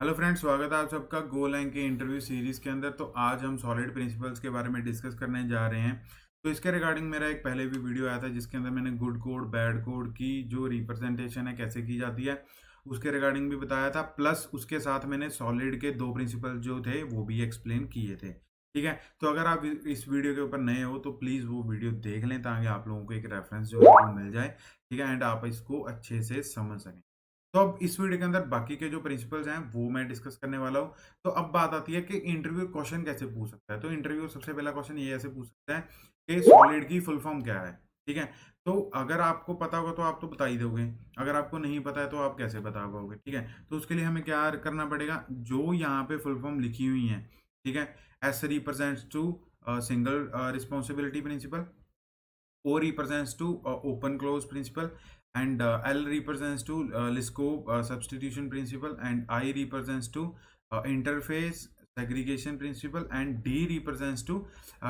Hello friends, स्वागत है आप सबका गोलैंग के इंटरव्यू सीरीज के अंदर। तो आज हम सॉलिड प्रिंसिपल्स के बारे में डिस्कस करने जा रहे हैं। तो इसके रिगार्डिंग मेरा एक पहले भी वीडियो आया था जिसके अंदर मैंने गुड कोड बैड कोड की जो रिप्रेजेंटेशन है कैसे की जाती है उसके रिगार्डिंग भी बताया था। प्लस उसके साथ मैंने सॉलिड के दो प्रिंसिपल जो थे वो भी एक्सप्लेन किए थे। ठीक है, तो अगर आप इस वीडियो के ऊपर नए हो तो प्लीज़ वो वीडियो देख लें ताकि आप लोगों को एक रेफरेंस जो है वो मिल जाए। ठीक है, एंड आप इसको अच्छे से समझ सकें। तो अब इस वीडियो के अंदर बाकी के जो प्रिंसिपल्स हैं वो मैं डिस्कस करने वाला हूँ। तो अब बात आती है कि इंटरव्यू क्वेश्चन कैसे पूछ सकता है। तो इंटरव्यू सबसे पहला क्वेश्चन ये ऐसे पूछ सकता है कि सॉलिड की फुल फॉर्म क्या है। ठीक है, तो अगर आपको पता होगा तो आप तो बता ही दोगे, अगर आपको नहीं पता है तो आप कैसे बता पाओगे। ठीक है, तो उसके लिए हमें क्या करना पड़ेगा, जो यहाँ पे फुल फॉर्म लिखी हुई है। ठीक है, S represents to single responsibility principle, O represents to open close principle, and L represents to Liskov substitution principle, and I represents to interface segregation principle, and D represents to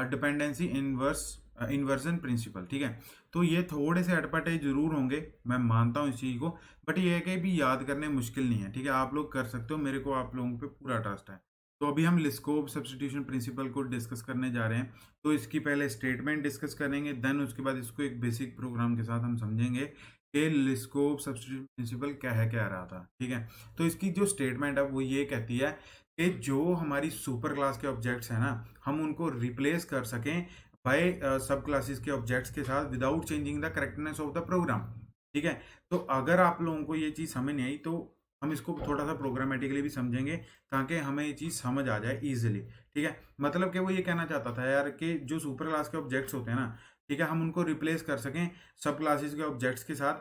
dependency inversion principle। ठीक है, तो ये थोड़े से अटपटे जरूर होंगे, मैं मानता हूँ इस चीज़ को, बट ये है कि भी याद करने मुश्किल नहीं है। ठीक है, आप लोग कर सकते हो, मेरे को आप लोगों पे पूरा ट्रस्ट है। तो अभी हम लिस्कोव सब्स्टिट्यूशन प्रिंसिपल को डिस्कस करने जा रहे हैं। तो इसकी पहले स्टेटमेंट डिस्कस करेंगे, देन उसके बाद इसको एक बेसिक प्रोग्राम के साथ हम समझेंगे कि लिस्कोव सब्स्टिट्यूशन प्रिंसिपल क्या है, क्या रहा था। ठीक है, तो इसकी जो स्टेटमेंट है वो ये कहती है कि जो हमारी सुपर क्लास के ऑब्जेक्ट्स हैं ना, हम उनको रिप्लेस कर सकें बाय सब क्लासेस के ऑब्जेक्ट्स के साथ without changing the correctness of the program. ठीक है, तो अगर आप लोगों को ये चीज़ समझ नहीं आई तो हम इसको थोड़ा सा प्रोग्रामेटिकली भी समझेंगे ताकि हमें ये चीज़ समझ आ जाए इजीली। ठीक है, मतलब कि वो ये कहना चाहता था यार कि जो सुपर क्लास के ऑब्जेक्ट्स होते हैं ना, ठीक है, हम उनको रिप्लेस कर सकें सब क्लासेस के ऑब्जेक्ट्स के साथ,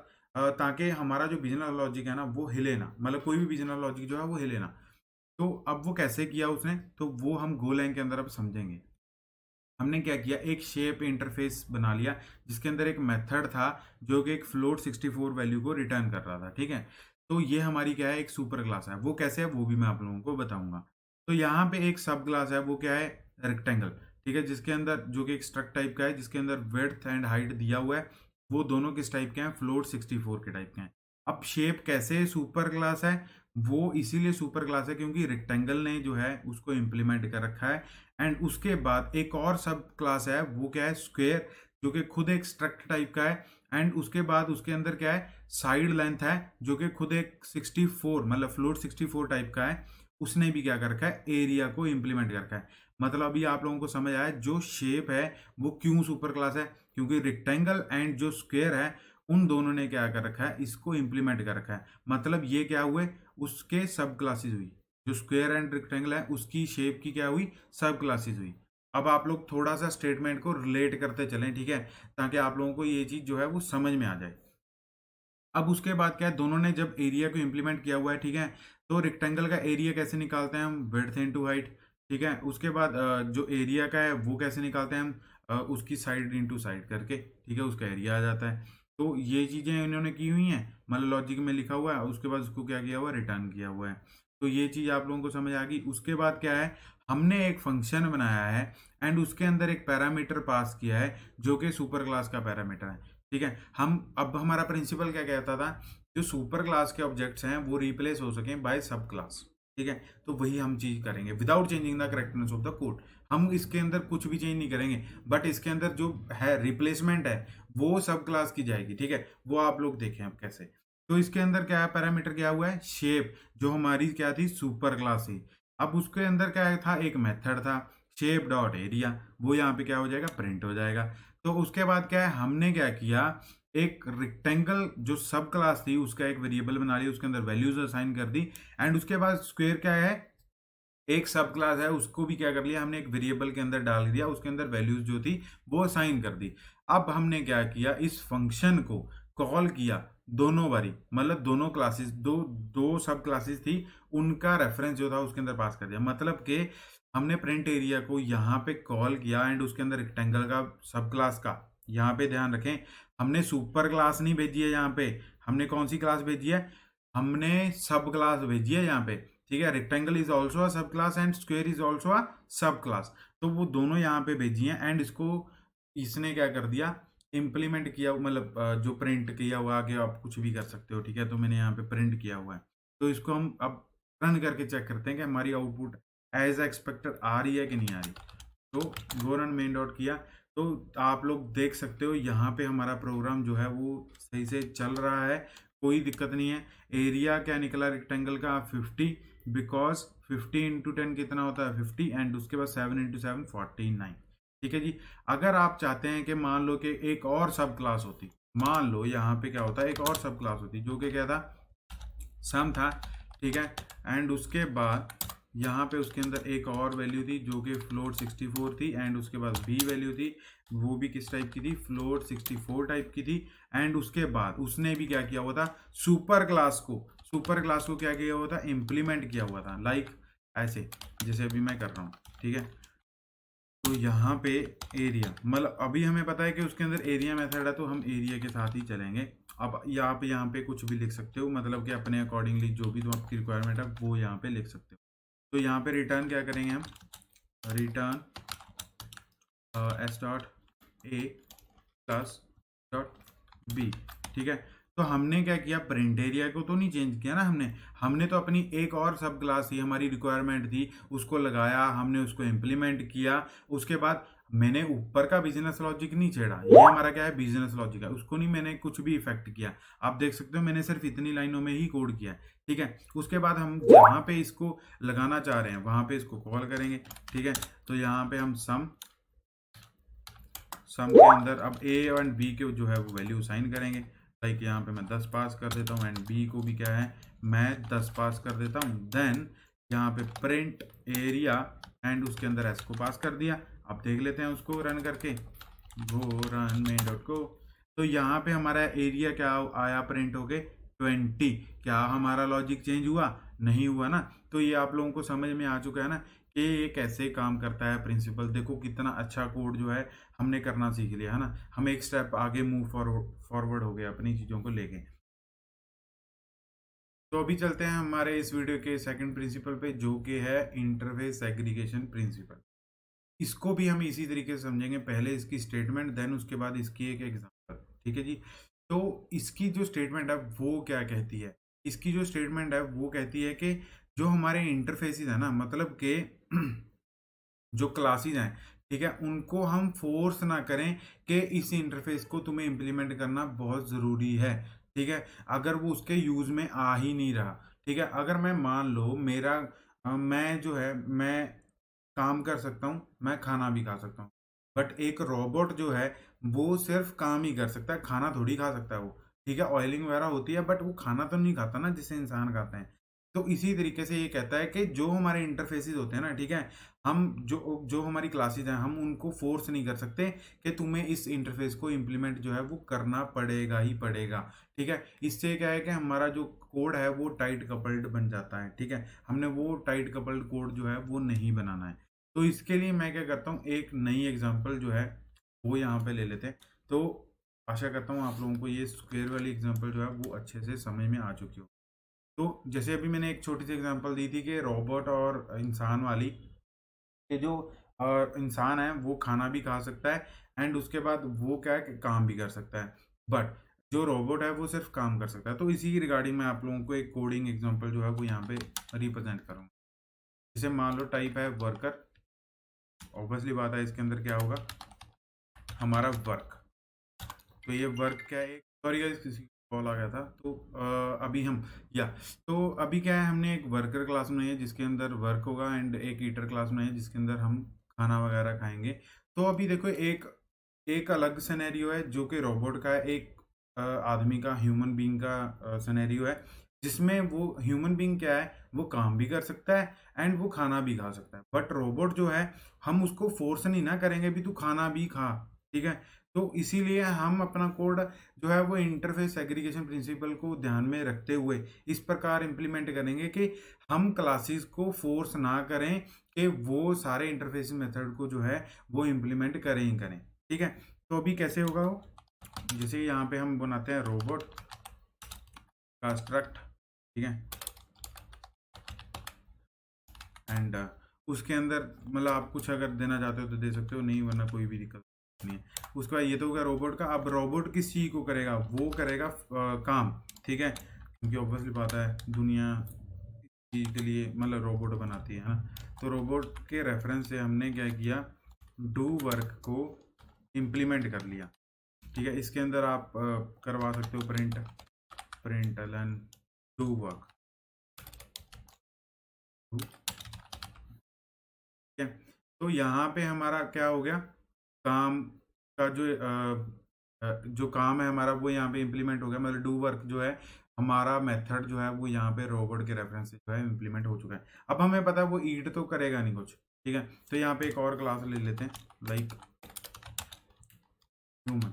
ताकि हमारा जो बिजनेस लॉजिक है ना वो हिले ना, मतलब कोई भी बिजनेस लॉजिक जो है वो हिले ना। तो अब वो कैसे किया उसने, तो वो हम गोलैंग के अंदर अब समझेंगे। हमने क्या किया, एक शेप इंटरफेस बना लिया जिसके अंदर एक मेथड था जो कि एक फ्लोट 64 वैल्यू को रिटर्न कर रहा था। ठीक है, तो ये हमारी क्या है, एक सुपर क्लास है। वो कैसे है वो भी मैं आप लोगों को बताऊंगा। तो यहाँ पे एक सब क्लास है, वो क्या है, रेक्टेंगल। ठीक है, जिसके अंदर जो कि एक स्ट्रक्ट टाइप का है, जिसके अंदर विड्थ एंड हाइट दिया हुआ है, वो दोनों किस टाइप के हैं, फ्लोट 64 के टाइप के हैं। अब शेप कैसे सुपर क्लास है, वो इसीलिए सुपर क्लास है क्योंकि रेक्टेंगल ने जो है उसको इम्प्लीमेंट कर रखा है। एंड उसके बाद एक और सब क्लास है, वो क्या है, स्क्वेयर, जो कि खुद एक स्ट्रक्ट टाइप का है। एंड उसके बाद उसके अंदर क्या है, साइड लेंथ है, जो कि खुद एक 64 मतलब फ्लोट 64 टाइप का है। उसने भी क्या कर रखा है, एरिया को इम्प्लीमेंट कर रखा है। मतलब अभी आप लोगों को समझ आया जो शेप है वो क्यों सुपर क्लास है, क्योंकि रेक्टेंगल एंड जो स्क्वेयर है उन दोनों ने क्या कर रखा है, इसको इम्प्लीमेंट कर रखा है। मतलब ये क्या हुए, उसके सब क्लासेस हुई। जो स्क्वायर एंड रेक्टेंगल है उसकी शेप की क्या हुई, सब क्लासेस हुई। अब आप लोग थोड़ा सा स्टेटमेंट को रिलेट करते चलें, ठीक है, ताकि आप लोगों को ये चीज जो है वो समझ में आ जाए। अब उसके बाद क्या है, दोनों ने जब एरिया को इम्प्लीमेंट किया हुआ है, ठीक है, तो रेक्टेंगल का एरिया कैसे निकालते हैं हम, विड्थ इनटू हाइट। ठीक है, उसके बाद जो एरिया का है वो कैसे निकालते हैं हम, उसकी साइड इनटू साइड करके। ठीक है, उसका एरिया आ जाता है। तो ये चीजें इन्होंने की हुई हैं, मतलब लॉजिक में लिखा हुआ है, उसके बाद उसको क्या किया हुआ है, रिटर्न किया हुआ है। तो ये चीज आप लोगों को समझ आ गई। उसके बाद क्या है, हमने एक फंक्शन बनाया है एंड उसके अंदर एक पैरामीटर पास किया है जो कि सुपर क्लास का पैरामीटर है। ठीक है, हम अब हमारा प्रिंसिपल क्या कहता था, जो सुपर क्लास के ऑब्जेक्ट्स हैं वो रिप्लेस हो सकें बाय सब क्लास। ठीक है, तो वही हम चीज करेंगे without changing the correctness of the code. हम इसके अंदर कुछ भी चेंज नहीं करेंगे, बट इसके अंदर जो है रिप्लेसमेंट है वो सब क्लास की जाएगी। ठीक है, वो आप लोग देखें अब कैसे। तो इसके अंदर क्या है, पैरामीटर क्या हुआ है, शेप, जो हमारी क्या थी, सुपर क्लास थी। अब उसके अंदर क्या था, एक मेथड था शेप डॉट एरिया, वो यहाँ पे क्या हो जाएगा, प्रिंट हो जाएगा। तो उसके बाद क्या है, हमने क्या किया, एक रेक्टेंगल जो सब क्लास थी उसका एक वेरिएबल बना लिया, उसके अंदर वैल्यूज असाइन कर दी। एंड उसके बाद स्क्वायर क्या है, एक सब क्लास है, उसको भी क्या कर लिया हमने, एक वेरिएबल के अंदर डाल दिया, उसके अंदर वैल्यूज जो थी वो असाइन कर दी। अब हमने क्या किया, इस फंक्शन को कॉल किया दोनों बारी, मतलब दोनों क्लासेस, दो दो सब क्लासेस थी, उनका रेफरेंस जो था उसके अंदर पास कर दिया। मतलब कि हमने प्रिंट एरिया को यहाँ पे कॉल किया एंड उसके अंदर रेक्टेंगल का सब क्लास का, यहाँ पे ध्यान रखें, हमने सुपर क्लास नहीं भेजी है यहाँ पे, हमने कौन सी क्लास भेजी है, हमने सब क्लास भेजी है यहाँ पे। ठीक है, रेक्टेंगल इज ऑल्सो अ सब class and square is also a सब क्लास। तो वो दोनों यहाँ पे भेजी हैं एंड इसको इसने क्या कर दिया, इम्प्लीमेंट किया, मतलब जो प्रिंट किया हुआ, आगे आप कुछ भी कर सकते हो। ठीक है, तो मैंने यहाँ पे प्रिंट किया हुआ है। तो इसको हम अब रन करके चेक करते हैं कि हमारी आउटपुट एज एक्सपेक्टेड आ रही है कि नहीं आ रही। तो गो रन मेन डॉट किया तो आप लोग देख सकते हो यहाँ पे हमारा प्रोग्राम जो है वो सही से चल रहा है, कोई दिक्कत नहीं है। एरिया क्या निकला रेक्टेंगल का 50, बिकॉज 50 × 10 कितना होता है 50, एंड उसके बाद 7 × 7 49। ठीक है जी। अगर आप चाहते हैं कि मान लो कि एक और सब क्लास होती, मान लो यहाँ पे क्या होता है, एक और सब क्लास होती जो कि क्या था, सम था, ठीक है। एंड उसके बाद यहाँ पे उसके अंदर एक और वैल्यू थी जो कि फ्लोट 64 थी, एंड उसके बाद बी वैल्यू थी, वो भी किस टाइप की थी, फ्लोट 64 टाइप की थी। एंड उसके बाद उसने भी क्या किया हुआ था, सुपर क्लास को क्या किया हुआ था, इम्प्लीमेंट किया हुआ था, लाइक ऐसे जैसे अभी मैं कर रहा हूँ, ठीक है। तो यहाँ पे एरिया, मतलब अभी हमें पता है कि उसके अंदर एरिया मेथड है, तो हम एरिया के साथ ही चलेंगे। अब यहाँ पे कुछ भी लिख सकते हो, मतलब कि अपने अकॉर्डिंगली जो भी तो आपकी रिक्वायरमेंट है वो यहाँ पे लिख सकते हो। तो यहाँ पे रिटर्न क्या करेंगे हम, return S dot A plus dot B, ठीक है। तो हमने क्या किया, प्रिंट एरिया को तो नहीं चेंज किया ना हमने तो अपनी एक और सब क्लास थी, हमारी रिक्वायरमेंट थी, उसको लगाया, हमने उसको इम्प्लीमेंट किया। उसके बाद मैंने ऊपर का बिजनेस लॉजिक नहीं छेड़ा, ये हमारा क्या है, बिजनेस लॉजिक है, उसको नहीं मैंने कुछ भी इफेक्ट किया। आप देख सकते हो मैंने सिर्फ इतनी लाइनों में ही कोड किया है, ठीक है। उसके बाद हम जहाँ पे इसको लगाना चाह रहे हैं वहां पे इसको कॉल करेंगे, ठीक है। तो यहाँ पे हम सम के अंदर अब ए एंड बी के जो है वो वैल्यू साइन करेंगे। लाइक यहाँ पे मैं 10 पास कर देता हूँ, एंड बी को भी क्या है, मैं 10 पास कर देता हूँ। देन यहाँ पे प्रिंट एरिया, एंड उसके अंदर एस को पास कर दिया। अब देख लेते हैं उसको रन करके, गो रन मेन डॉट को। तो यहाँ पे हमारा एरिया क्या आया, प्रिंट हो गए 20। क्या हमारा लॉजिक चेंज हुआ, नहीं हुआ ना। तो ये आप लोगों को समझ में आ चुका है ना कि ये कैसे काम करता है प्रिंसिपल। देखो कितना अच्छा कोड जो है हमने करना सीख लिया है ना, हम एक स्टेप आगे मूव फॉरवर्ड हो गए अपनी चीज़ों को लेके। तो अभी चलते हैं हमारे इस वीडियो के सेकंड प्रिंसिपल पे, जो कि है इंटरफेस सेग्रीगेशन प्रिंसिपल। इसको भी हम इसी तरीके से समझेंगे, पहले इसकी स्टेटमेंट, देन उसके बाद इसकी एक एग्जांपल, ठीक है जी। तो इसकी जो स्टेटमेंट है वो क्या कहती है, इसकी जो स्टेटमेंट है वो कहती है कि जो हमारे इंटरफेसेस है ना, मतलब कि जो क्लासेस हैं, ठीक है, उनको हम फोर्स ना करें कि इस इंटरफेस को तुम्हें इम्प्लीमेंट करना बहुत ज़रूरी है, ठीक है। अगर वो उसके यूज़ में आ ही नहीं रहा, ठीक है। अगर मैं मान लो मेरा मैं जो है मैं काम कर सकता हूँ, मैं खाना भी खा सकता हूँ, बट एक रोबोट जो है वो सिर्फ काम ही कर सकता है, खाना थोड़ी खा सकता है वो, ठीक है। ऑयलिंग वगैरह होती है बट वो खाना तो नहीं खाता ना जिसे इंसान खाते हैं। तो इसी तरीके से ये कहता है कि जो हमारे इंटरफेसेस होते हैं ना, ठीक है, हम जो जो हमारी क्लासेस हैं हम उनको फोर्स नहीं कर सकते कि तुम्हें इस इंटरफेस को इम्प्लीमेंट जो है वो करना पड़ेगा ही पड़ेगा, ठीक है। इससे क्या है कि हमारा जो कोड है वो टाइट कपल्ड बन जाता है, ठीक है। हमने वो टाइट कपल्ड कोड जो है वो नहीं बनाना है। तो इसके लिए मैं क्या करता हूँ, एक नई एग्जांपल जो है वो यहाँ पे ले लेते हैं। तो आशा करता हूँ आप लोगों को ये स्क्वायर वाली एग्जांपल जो है वो अच्छे से समझ में आ चुकी हो। तो जैसे अभी मैंने एक छोटी सी एग्जांपल दी थी कि रोबोट और इंसान वाली, कि जो इंसान है वो खाना भी खा सकता है, एंड उसके बाद वो क्या है कि काम भी कर सकता है, बट जो रोबोट है वो सिर्फ काम कर सकता है। तो इसी की रिगार्डिंग मैं आप लोगों को एक कोडिंग एग्जांपल जो है वो यहाँ पे रिप्रेजेंट करूँगा। जैसे मान लो टाइप है वर्कर, ऑब्वियसली बात है इसके अंदर क्या होगा, हमारा वर्क। तो ये वर्क क्या है, सॉरी गाइस किसी कॉल आ गया था। तो अभी हम या तो अभी क्या है, हमने एक वर्कर क्लास बनाई है जिसके अंदर वर्क होगा, एंड एक ईटर क्लास बनाई है जिसके अंदर हम खाना वगैरह खाएंगे। तो अभी देखो एक एक अलग सिनेरियो है जो कि रोबोट का है, एक आदमी का, ह्यूमन बीइंग का सिनेरियो है, जिसमें वो ह्यूमन बीइंग क्या है, वो काम भी कर सकता है एंड वो खाना भी खा सकता है। बट रोबोट जो है हम उसको फोर्स नहीं ना करेंगे भी तू खाना भी खा, ठीक है। तो इसीलिए हम अपना कोड जो है वो इंटरफेस एग्रीगेशन प्रिंसिपल को ध्यान में रखते हुए इस प्रकार इंप्लीमेंट करेंगे कि हम क्लासेस को फोर्स ना करें कि वो सारे इंटरफेस मेथड को जो है वो इम्प्लीमेंट करें ही करें, ठीक है। तो अभी कैसे होगा वो, जैसे यहाँ पे हम बनाते हैं रोबोट का स्ट्रक्ट, ठीक है, एंड उसके अंदर मतलब आप कुछ अगर देना चाहते हो तो दे सकते हो, नहीं वरना कोई भी दिक्कत नहीं है। उसके बाद ये तो होगा रोबोट का। अब रोबोट किस चीज़ को करेगा, वो करेगा काम, ठीक है, क्योंकि ऑब्वियसली बात है दुनिया चीज़ के लिए मतलब रोबोट बनाती है ना। तो रोबोट के रेफरेंस से हमने क्या किया, डू वर्क को इम्प्लीमेंट कर लिया। ठीक है, इसके अंदर आप करवा सकते हो प्रिंट एलन डू वर्क। ठीक है, तो यहाँ पे हमारा क्या हो गया, काम का जो काम है हमारा वो यहाँ पे इम्प्लीमेंट हो गया। मतलब डू वर्क जो है हमारा मेथड जो है वो यहाँ पे रोबोट के रेफरेंस से जो है इम्प्लीमेंट हो चुका है। अब हमें पता है वो ईट तो करेगा नहीं कुछ। ठीक है, तो यहाँ पे एक और क्लास ले लेते हैं, लाइक ह्यूमन।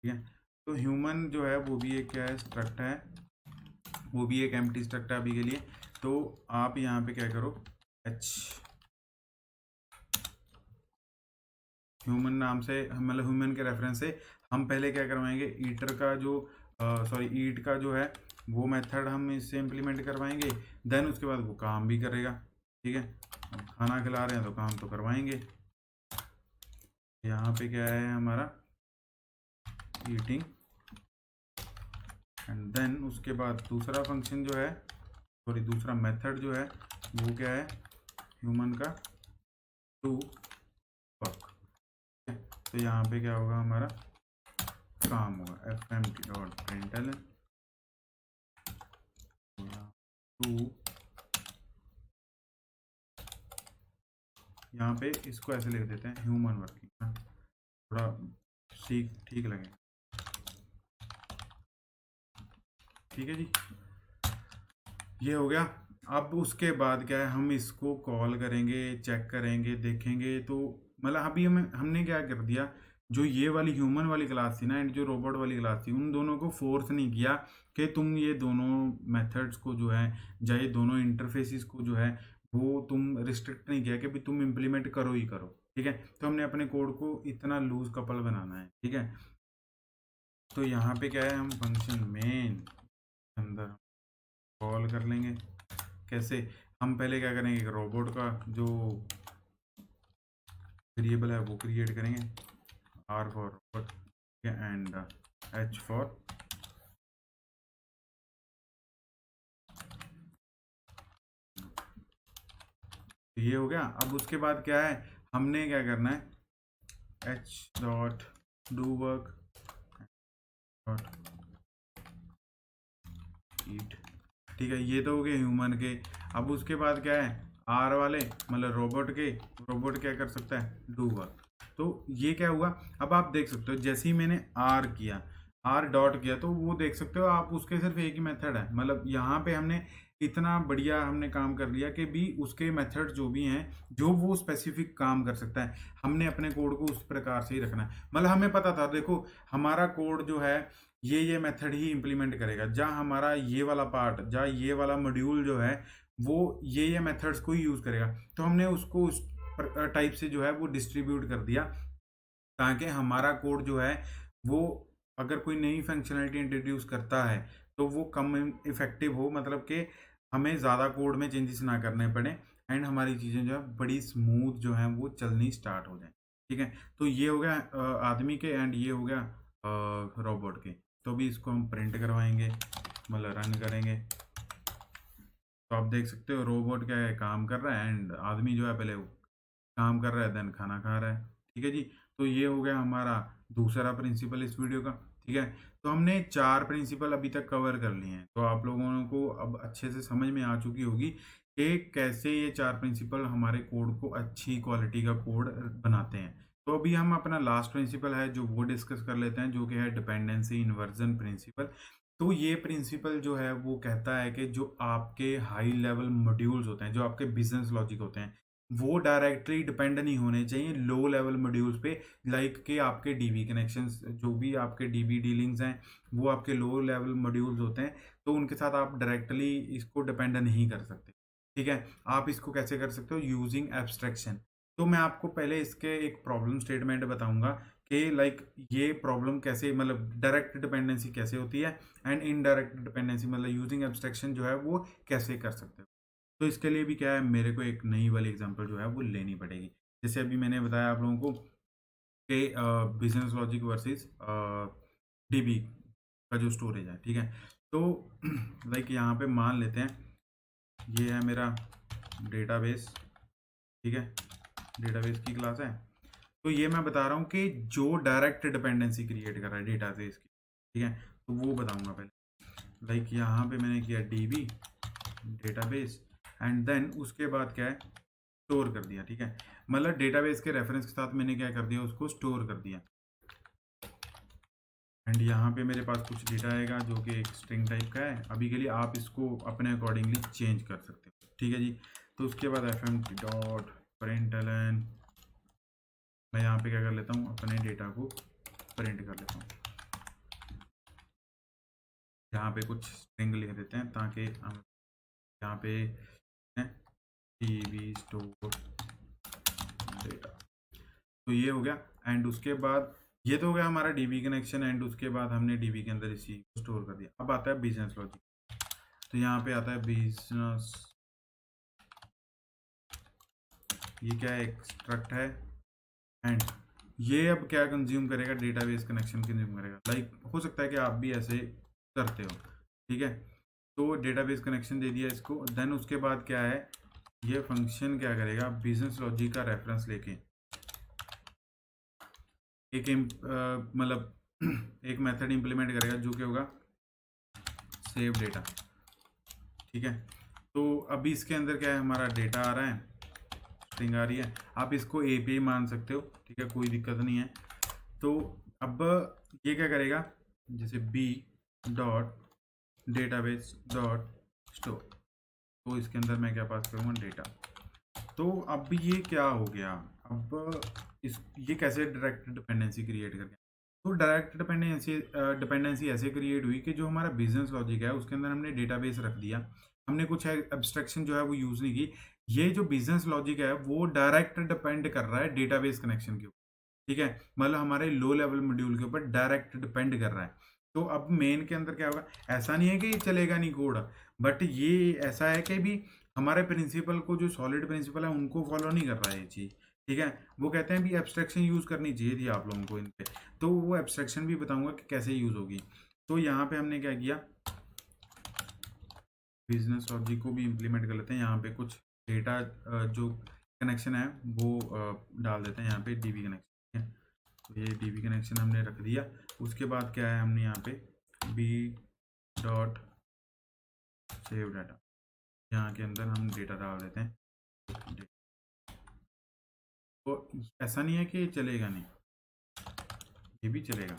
ठीक है, तो ह्यूमन जो है वो भी एक क्या है, स्ट्रक्ट है, वो भी एक एम्प्टी स्ट्रक्ट है अभी के लिए। तो आप यहाँ पे क्या करो, एच ह्यूमन नाम से, मतलब ह्यूमन के रेफरेंस से हम पहले क्या करवाएंगे, ईटर का जो सॉरी ईट का जो है वो मेथड हम इससे इम्प्लीमेंट करवाएंगे। देन उसके बाद वो काम भी करेगा। ठीक है, अब खाना खिला रहे हैं तो काम तो करवाएंगे। यहाँ पे क्या है हमारा ईटिंग, एंड देन उसके बाद दूसरा फंक्शन जो है, सॉरी दूसरा मेथड जो है वो क्या है, ह्यूमन का टू वर्क। तो यहाँ पे क्या होगा, हमारा काम होगा F M T dot print L two, यहाँ पे इसको ऐसे लिख देते हैं ह्यूमन वर्किंग ना, थोड़ा सीख ठीक लगे। ठीक है जी, ये हो गया। अब उसके बाद क्या है, हम इसको कॉल करेंगे, चेक करेंगे, देखेंगे। तो मतलब अभी हमने क्या कर दिया, जो ये वाली ह्यूमन वाली क्लास थी ना एंड जो रोबोट वाली क्लास थी, उन दोनों को फोर्स नहीं किया कि तुम ये दोनों मेथड्स को जो है, या ये दोनों इंटरफेसिस को जो है वो तुम रिस्ट्रिक्ट नहीं किया कि भी तुम इम्प्लीमेंट करो ही करो। ठीक है, तो हमने अपने कोड को इतना लूज कपल बनाना है। ठीक है, तो यहाँ पे क्या है, हम फंक्शन मेन अंदर कॉल कर लेंगे। कैसे, हम पहले क्या करेंगे, एक रोबोट का जो वेरिएबल है वो क्रिएट करेंगे, R for robot and H for ये हो गया। अब उसके बाद क्या है, हमने क्या करना है, H dot do work dot eat. ठीक है, ये तो हो गए ह्यूमन के। अब उसके बाद क्या है, आर वाले मतलब रोबोट के, रोबोट क्या कर सकता है, डू वर्क। तो ये क्या हुआ, अब आप देख सकते हो जैसे ही मैंने आर किया, आर डॉट किया, तो वो देख सकते हो आप, उसके सिर्फ एक ही मेथड है। मतलब यहाँ पे हमने इतना बढ़िया हमने काम कर लिया कि भी उसके मेथड जो भी हैं, जो वो स्पेसिफिक काम कर सकता है, हमने अपने कोड को उस प्रकार से ही रखना है। मतलब हमें पता था, देखो हमारा कोड जो है ये मेथड ही इम्प्लीमेंट करेगा, जहाँ हमारा ये वाला पार्ट, जहाँ ये वाला मॉड्यूल जो है वो ये मेथड्स को ही यूज़ करेगा। तो हमने उसको उस टाइप से जो है वो डिस्ट्रीब्यूट कर दिया, ताकि हमारा कोड जो है वो अगर कोई नई फंक्शनलिटी इंट्रोड्यूस करता है तो वो कम इफेक्टिव हो, मतलब कि हमें ज़्यादा कोड में चेंजेस ना करने पड़े, एंड हमारी चीज़ें जो है बड़ी स्मूथ जो हैं वो चलनी स्टार्ट हो जाए। ठीक है, तो ये हो गया आदमी के, एंड ये हो गया रोबोट के। तो भी इसको हम प्रिंट करवाएंगे, मतलब रन करेंगे। तो आप देख सकते हो रोबोट क्या है, काम कर रहा है, एंड आदमी जो है पहले काम कर रहा है, देन खाना खा रहा है। ठीक है जी, तो ये हो गया हमारा दूसरा प्रिंसिपल इस वीडियो का। ठीक है, तो हमने 4 प्रिंसिपल अभी तक कवर कर लिए हैं, तो आप लोगों को अब अच्छे से समझ में आ चुकी होगी कि कैसे ये 4 प्रिंसिपल हमारे कोड को अच्छी क्वालिटी का कोड बनाते हैं। तो अभी हम अपना लास्ट प्रिंसिपल है जो वो डिस्कस कर लेते हैं, जो कि है डिपेंडेंसी इन्वर्जन प्रिंसिपल। तो ये प्रिंसिपल जो है वो कहता है कि जो आपके हाई लेवल मॉड्यूल्स होते हैं, जो आपके बिजनेस लॉजिक होते हैं, वो डायरेक्टली डिपेंड नहीं होने चाहिए लो लेवल मॉड्यूल्स पे। लाइक कि आपके डीबी कनेक्शंस, जो भी आपके डीबी डीलिंग्स हैं, वो आपके लो लेवल मॉड्यूल्स होते हैं, तो उनके साथ आप डायरेक्टली इसको डिपेंड नहीं कर सकते। ठीक है, आप इसको कैसे कर सकते हो, यूजिंग एब्स्ट्रैक्शन। तो मैं आपको पहले इसके एक प्रॉब्लम स्टेटमेंट बताऊंगा कि लाइक ये प्रॉब्लम कैसे, मतलब डायरेक्ट डिपेंडेंसी कैसे होती है, एंड इनडायरेक्ट डिपेंडेंसी मतलब यूजिंग एब्स्ट्रैक्शन जो है वो कैसे कर सकते हो। तो इसके लिए भी क्या है, मेरे को एक नई वाली एग्जांपल जो है वो लेनी पड़ेगी। जैसे अभी मैंने बताया आप लोगों को कि बिजनेस लॉजिक वर्सेस डीबी का जो स्टोरेज है। ठीक है, तो लाइक यहाँ पे मान लेते हैं ये है मेरा डेटाबेस, ठीक है, डेटाबेस की क्लास है। तो ये मैं बता रहा हूँ कि जो डायरेक्ट डिपेंडेंसी क्रिएट कर रहा है डेटाबेस की, ठीक है, तो वो बताऊंगा पहले। लाइक यहाँ पे मैंने किया डीबी डेटाबेस एंड देन उसके बाद क्या है, स्टोर कर दिया, ठीक है, मतलब डेटाबेस के रेफरेंस के साथ मैंने क्या कर दिया, उसको स्टोर कर दिया। एंड यहाँ पे मेरे पास कुछ डेटा आएगा जो कि एक स्ट्रिंग टाइप का है। अभी के लिए आप इसको अपने अकॉर्डिंगली चेंज कर सकते हो, ठीक है जी। तो उसके बाद fmt डॉट println, मैं यहाँ पे क्या कर लेता हूँ, अपने डेटा को प्रिंट कर लेता हूँ। यहाँ पे कुछ स्ट्रिंग लिख देते हैं ताकि हम यहाँ पे टीवी स्टोर डेटा, तो ये हो गया। एंड उसके बाद ये तो हो गया हमारा डीबी कनेक्शन, एंड उसके बाद हमने डीबी के अंदर इसी को स्टोर कर दिया। अब आता है बिजनेस लॉजिक, तो यहाँ पे आता है बिजनेस, ये क्या है, एक्सट्रैक्ट है। एंड ये अब क्या कंज्यूम करेगा, डेटाबेस कनेक्शन कंज्यूम करेगा। लाइक हो सकता है कि आप भी ऐसे करते हो, ठीक है। तो डेटाबेस कनेक्शन दे दिया इसको, देन उसके बाद क्या है, ये फंक्शन क्या करेगा, बिजनेस लॉजिक का रेफरेंस लेके एक मतलब एक मेथड इंप्लीमेंट करेगा जो क्या होगा, सेव डेटा, ठीक है। तो अभी इसके अंदर क्या है, हमारा डेटा आ रहा है, स्ट्रिंग आ रही है, आप इसको एपीआई मान सकते हो, ठीक है, कोई दिक्कत नहीं है। तो अब ये क्या करेगा, जैसे B dot database dot store, तो इसके अंदर मैं क्या पास करूँगा, डेटा। तो अब ये क्या हो गया, अब इस ये कैसे डायरेक्ट डिपेंडेंसी क्रिएट कर गया। तो डायरेक्ट डिपेंडेंसी ऐसे क्रिएट हुई कि जो हमारा बिजनेस लॉजिक है उसके अंदर हमने डेटाबेस रख दिया, हमने कुछ एब्स्ट्रैक्शन जो है वो यूज़ नहीं की। ये जो बिजनेस लॉजिक है वो डायरेक्ट डिपेंड कर रहा है डेटाबेस कनेक्शन के ऊपर, ठीक है, मतलब हमारे लो लेवल मॉड्यूल के ऊपर डायरेक्ट डिपेंड कर रहा है। तो अब मेन के अंदर क्या होगा, ऐसा नहीं है कि ये चलेगा नहीं कोड, बट ये ऐसा है कि भी हमारे प्रिंसिपल को, जो सॉलिड प्रिंसिपल है उनको फॉलो नहीं कर रहा है ये चीज़, ठीक है। वो कहते हैं भी एब्स्ट्रैक्शन यूज़ करनी चाहिए थी आप लोगों को इन पे, तो वो एब्स्ट्रैक्शन भी बताऊंगा कि कैसे यूज़ होगी। तो यहाँ पे हमने क्या किया, बिजनेस ऑब्जेक्ट को भी इम्प्लीमेंट कर लेते हैं। यहाँ पे कुछ डेटा जो कनेक्शन है वो डाल देते हैं यहाँ पे, डीबी कनेक्शन, ठीक है। तो ये डीबी कनेक्शन हमने रख दिया। उसके बाद क्या है, हमने यहाँ पे बी डॉट सेव डाटा, यहाँ के अंदर हम डेटा डाल देते हैं। तो ऐसा नहीं है कि चलेगा नहीं, ये भी चलेगा,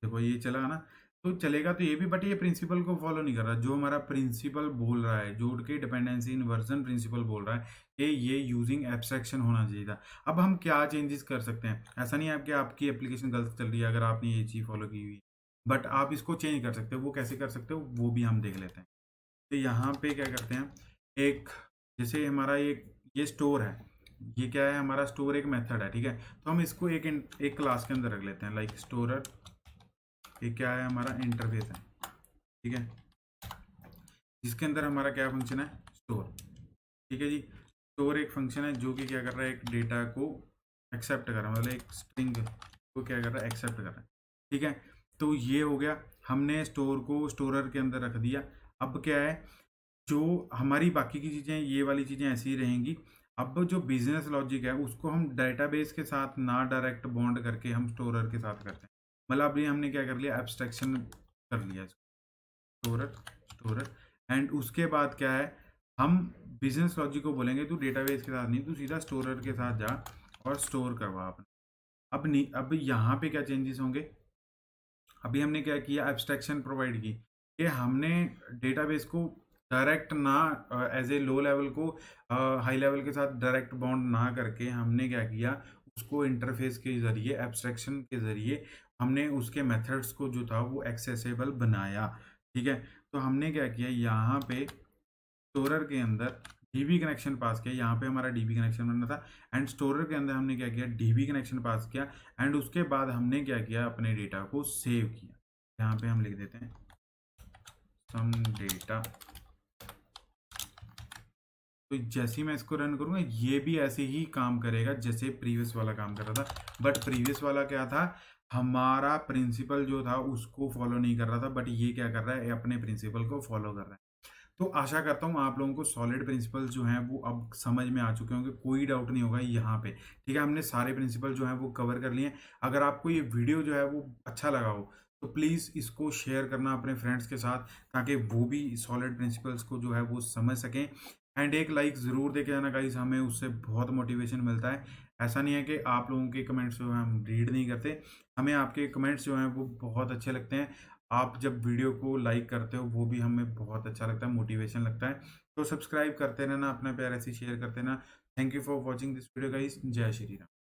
देखो ये चला ना, तो चलेगा तो ये भी, बट ये प्रिंसिपल को फॉलो नहीं कर रहा। जो हमारा प्रिंसिपल बोल रहा है, जो कि डिपेंडेंसी इन्वर्जन प्रिंसिपल बोल रहा है कि ये यूजिंग एब्स्ट्रैक्शन होना चाहिए था। अब हम क्या चेंजेस कर सकते हैं, ऐसा नहीं है कि आपकी एप्लीकेशन गलत चल रही है अगर आपने ये चीज़ फॉलो की हुई, बट आप इसको चेंज कर सकते हो। वो कैसे कर सकते हो वो भी हम देख लेते हैं। तो यहाँ पे क्या करते हैं, एक जैसे हमारा ये स्टोर है, ये क्या है, हमारा स्टोर एक मेथड है, ठीक है। तो हम इसको एक क्लास के अंदर रख लेते हैं, लाइक स्टोरर, ये क्या है, हमारा इंटरफेस है, ठीक है, जिसके अंदर हमारा क्या फंक्शन है, स्टोर, ठीक है जी। स्टोर एक फंक्शन है जो कि क्या कर रहा है, एक डेटा को एक्सेप्ट कर रहा है, मतलब एक स्ट्रिंग को क्या कर रहा है, एक्सेप्ट कर रहा है, ठीक है। तो ये हो गया, हमने स्टोर को स्टोरर के अंदर रख दिया। अब क्या है, जो हमारी बाकी की चीज़ें, ये वाली चीज़ें ऐसी ही रहेंगी। अब जो बिजनेस लॉजिक है उसको हम डेटाबेस के साथ ना डायरेक्ट बॉन्ड करके हम स्टोरर के साथ करते हैं। मतलब अभी हमने क्या कर लिया, एब्स्ट्रैक्शन कर लिया स्टोरर स्टोरर। एंड उसके बाद क्या है, हम बिजनेस लॉजिक को बोलेंगे तू डेटाबेस के साथ नहीं, तू सीधा स्टोरर के साथ जा और स्टोर करवा अपना। अब नहीं, अब यहाँ पे क्या चेंजेस होंगे, अभी हमने क्या किया, एब्स्ट्रैक्शन प्रोवाइड की कि हमने डेटाबेस को डायरेक्ट ना एज ए लो लेवल को हाई लेवल के साथ डायरेक्ट बॉन्ड ना करके हमने क्या किया, उसको इंटरफेस के ज़रिए, एब्स्ट्रैक्शन के ज़रिए हमने उसके मेथड्स को जो था वो एक्सेसिबल बनाया, ठीक है। तो हमने क्या किया, यहाँ पे स्टोरर के अंदर डीबी कनेक्शन पास किया, यहाँ पे हमारा डीबी कनेक्शन बनना था, एंड स्टोरर के अंदर हमने क्या किया, डीबी कनेक्शन पास किया। एंड उसके बाद हमने क्या किया, अपने डेटा को सेव किया। यहाँ पे हम लिख देते हैं सम डेटा। तो जैसे ही मैं इसको रन करूँगा ये भी ऐसे ही काम करेगा जैसे प्रीवियस वाला काम कर रहा था। बट प्रीवियस वाला क्या था, हमारा प्रिंसिपल जो था उसको फॉलो नहीं कर रहा था, बट ये क्या कर रहा है, अपने प्रिंसिपल को फॉलो कर रहा है। तो आशा करता हूँ आप लोगों को सॉलिड प्रिंसिपल्स जो हैं वो अब समझ में आ चुके होंगे, कोई डाउट नहीं होगा यहाँ पे। ठीक है, हमने सारे प्रिंसिपल जो हैं वो कवर कर लिए हैं। अगर आपको ये वीडियो जो है वो अच्छा लगा हो तो प्लीज़ इसको शेयर करना अपने फ्रेंड्स के साथ, ताकि वो भी सॉलिड प्रिंसिपल्स को जो है वो समझ सकें। एंड एक लाइक ज़रूर देके जाना गाइस, हमें उससे बहुत मोटिवेशन मिलता है। ऐसा नहीं है कि आप लोगों के कमेंट्स जो हैं हम रीड नहीं करते, हमें आपके कमेंट्स जो हैं वो बहुत अच्छे लगते हैं। आप जब वीडियो को लाइक करते हो वो भी हमें बहुत अच्छा लगता है, मोटिवेशन लगता है। तो सब्सक्राइब करते रहना, अपना प्यार ऐसे ही शेयर करते रहना। Thank you for watching this video guys. जय श्री राम।